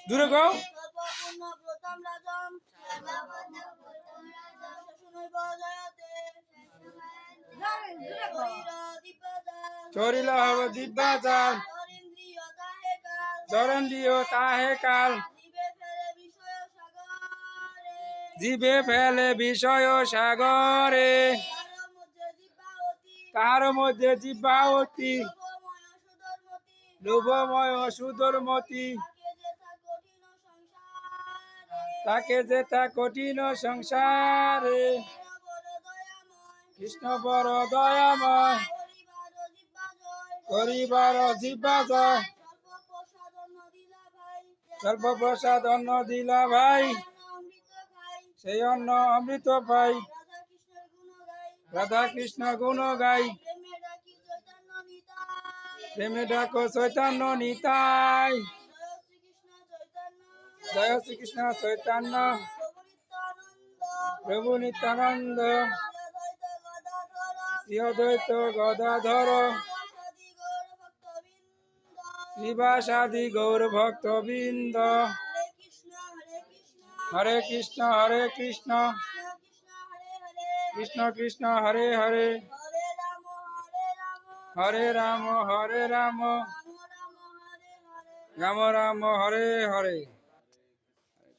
দূরে গাও। চরিল হব দিব্যাচার চরণীয় তাহে কাল জীবে ফেলে বিষয় সাগরে তাহার মধ্যে জিহ্বাবতী লোভময় সুদর্মতি তাকে যে তা কঠিন সংসারে কৃষ্ণ বড় দয়াময় করিবার জিহ্বা জয় স্বল্প প্রসাদ অন্ন দিলা ভাই সেই অন্ন অমৃত পাই রাধা কৃষ্ণ গুণ গাই প্রেমে ডাকো চৈতন্য নিতাই জয় শ্রীকৃষ্ণ চৈতন্য প্রভু নিত্যানন্দ শ্রী অদ্বৈত গদাধর শ্রীবাসাদি গৌর ভক্তবৃন্দ হরে কৃষ্ণ কৃষ্ণ কৃষ্ণ হরে হরে হরে রাম রাম রাম হরে হরে।